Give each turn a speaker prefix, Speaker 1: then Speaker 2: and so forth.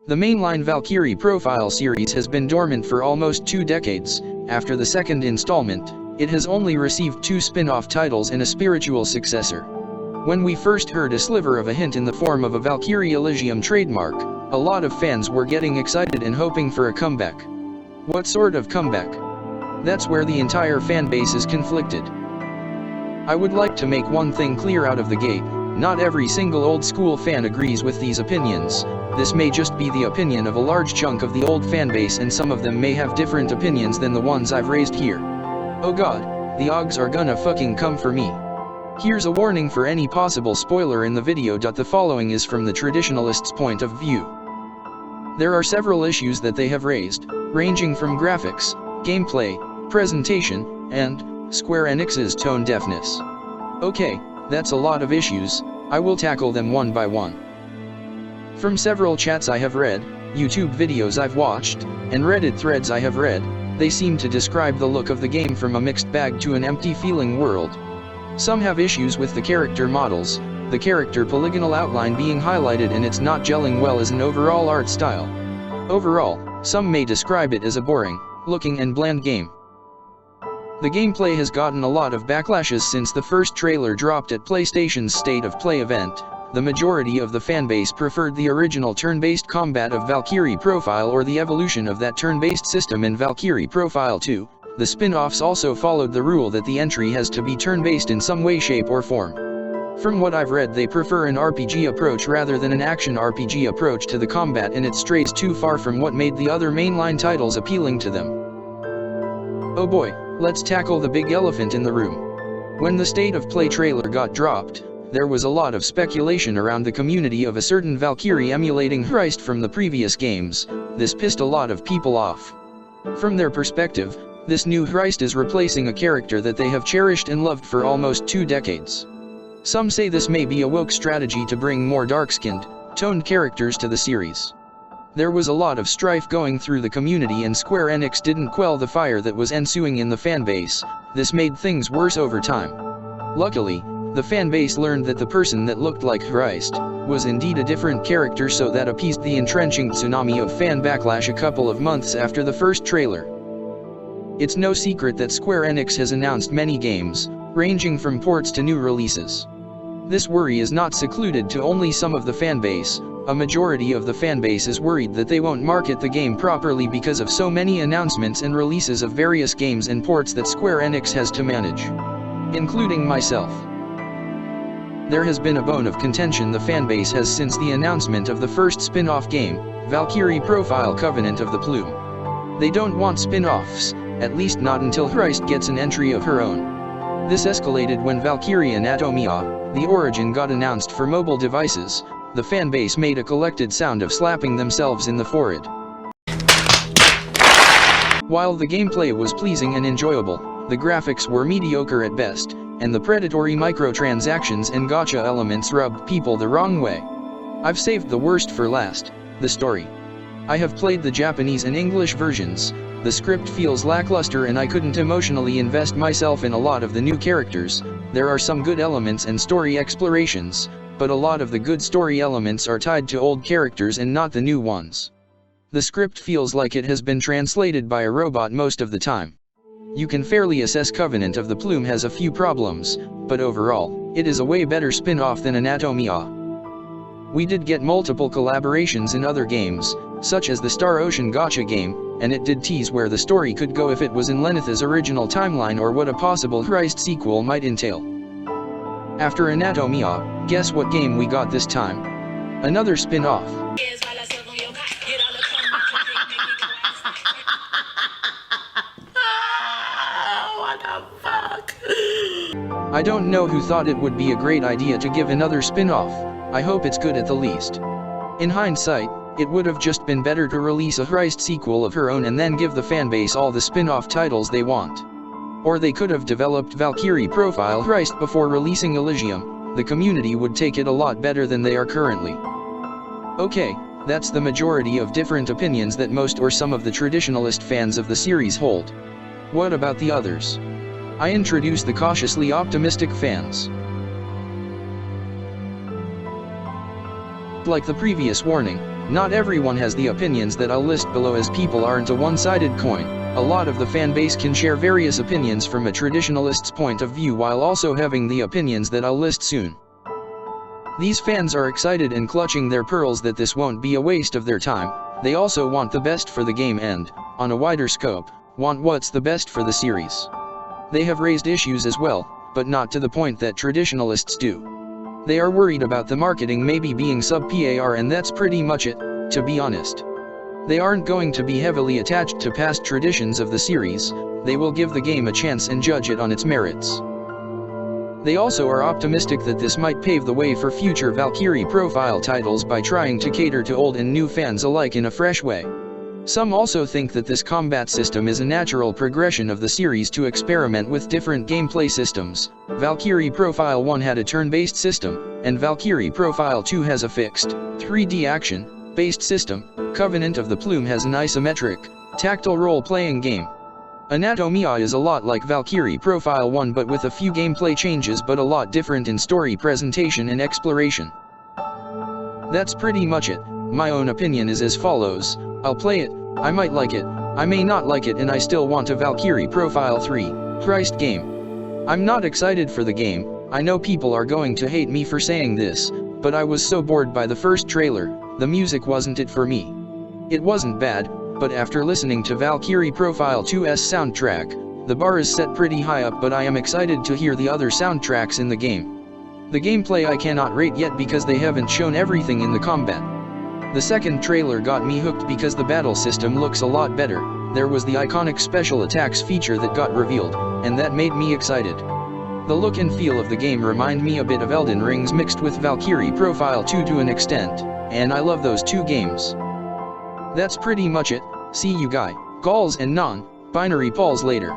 Speaker 1: The mainline Valkyrie profile series has been dormant for almost 2 decades. After the second installment, it has only received 2 spin-off titles and a spiritual successor. When we first heard a sliver of a hint in the form of a Valkyrie Elysium trademark, a lot of fans were getting excited and hoping for a comeback. What sort of comeback? That's where the entire fanbase is conflicted. I would like to make one thing clear out of the gate: not every single old school fan agrees with these opinions. This may just be the opinion of a large chunk of the old fanbase, and some of them may have different opinions than the ones I've raised here. Oh god, the OGs are gonna fucking come for me. Here's a warning for any possible spoiler in the video. The following is from the traditionalists' point of view. There are several issues that they have raised, ranging from graphics, gameplay, presentation, and Square Enix's tone deafness. Okay, that's a lot of issues. I will tackle them one by one. From several chats I have read, YouTube videos I've watched, and Reddit threads I have read, they seem to describe the look of the game from a mixed bag to an empty-feeling world. Some have issues with the character models, the character polygonal outline being highlighted, and it's not gelling well as an overall art style. Overall, some may describe it as a boring looking and bland game. The gameplay has gotten a lot of backlashes since the first trailer dropped at PlayStation's State of Play event. The majority of the fanbase preferred the original turn-based combat of Valkyrie Profile or the evolution of that turn-based system in Valkyrie Profile 2. The spin-offs also followed the rule that the entry has to be turn-based in some way, shape or form. From what I've read, they prefer an RPG approach rather than an action RPG approach to the combat, and it strays too far from what made the other mainline titles appealing to them. Oh boy, let's tackle the big elephant in the room. When the State of Play trailer got dropped, there was a lot of speculation around the community of a certain Valkyrie emulating Christ from the previous games. This pissed a lot of people off. From their perspective, this new Christ is replacing a character that they have cherished and loved for almost 2 decades. Some say this may be a woke strategy to bring more dark-skinned, toned characters to the series. There was a lot of strife going through the community, and Square Enix didn't quell the fire that was ensuing in the fanbase. This made things worse over time. Luckily, the fanbase learned that the person that looked like Christ was indeed a different character, so that appeased the entrenching tsunami of fan backlash a couple of months after the first trailer. It's no secret that Square Enix has announced many games, ranging from ports to new releases. This worry is not secluded to only some of the fanbase. A majority of the fanbase is worried that they won't market the game properly because of so many announcements and releases of various games and ports that Square Enix has to manage, including myself. There has been a bone of contention the fanbase has since the announcement of the first spin-off game, Valkyrie Profile Covenant of the Plume. They don't want spin-offs, at least not until Christ gets an entry of her own. This escalated when Valkyrie Anatomia, the origin, got announced for mobile devices. The fanbase made a collected sound of slapping themselves in the forehead. While the gameplay was pleasing and enjoyable, the graphics were mediocre at best, and the predatory microtransactions and gacha elements rubbed people the wrong way. I've saved the worst for last: the story. I have played the Japanese and English versions. The script feels lackluster, and I couldn't emotionally invest myself in a lot of the new characters. There are some good elements and story explorations, but a lot of the good story elements are tied to old characters and not the new ones. The script feels like it has been translated by a robot most of the time. You can fairly assess Covenant of the Plume has a few problems, but overall, it is a way better spin-off than Anatomia. We did get multiple collaborations in other games, such as the Star Ocean gacha game, and it did tease where the story could go if it was in Lenith's original timeline, or what a possible Christ sequel might entail. After Anatomia, guess what game we got this time? Another spin-off.
Speaker 2: What the fuck?
Speaker 1: I don't know who thought it would be a great idea to give another spin-off. I hope it's good at the least. In hindsight, it would have just been better to release a Christ sequel of her own and then give the fanbase all the spin-off titles they want. Or they could have developed Valkyrie Profile Christ before releasing Elysium. The community would take it a lot better than they are currently. Okay, that's the majority of different opinions that most or some of the traditionalist fans of the series hold. What about the others? I introduce the cautiously optimistic fans. Like the previous warning, Not everyone has the opinions that I'll list below, as people aren't a one-sided coin. A lot of the fanbase can share various opinions from a traditionalist's point of view while also having the opinions that I'll list soon. These fans are excited and clutching their pearls that this won't be a waste of their time. They also want the best for the game and, on a wider scope, want what's the best for the series. They have raised issues as well, but not to the point that traditionalists do. They are worried about the marketing maybe being sub-par, and that's pretty much it, to be honest. They aren't going to be heavily attached to past traditions of the series. They will give the game a chance and judge it on its merits. They also are optimistic that this might pave the way for future Valkyrie profile titles by trying to cater to old and new fans alike in a fresh way. Some also think that this combat system is a natural progression of the series to experiment with different gameplay systems. Valkyrie Profile 1 had a turn-based system, and Valkyrie Profile 2 has a fixed, 3D action-based system. Covenant of the Plume has an isometric, tactile role-playing game. Anatomia is a lot like Valkyrie Profile 1 but with a few gameplay changes, but a lot different in story presentation and exploration. That's pretty much it. My own opinion is as follows: I'll play it, I might like it, I may not like it, and I still want a Valkyrie Profile 3 priced game. I'm not excited for the game. I know people are going to hate me for saying this, but I was so bored by the first trailer. The music wasn't it for me. It wasn't bad, but after listening to Valkyrie Profile 2's soundtrack, the bar is set pretty high up, but I am excited to hear the other soundtracks in the game. The gameplay I cannot rate yet because they haven't shown everything in the combat. The second trailer got me hooked because the battle system looks a lot better. There was the iconic special attacks feature that got revealed, and that made me excited. The look and feel of the game remind me a bit of Elden Rings mixed with Valkyrie Profile 2 to an extent, and I love those two games. That's pretty much it. See you guys, and non-binary Pauls later.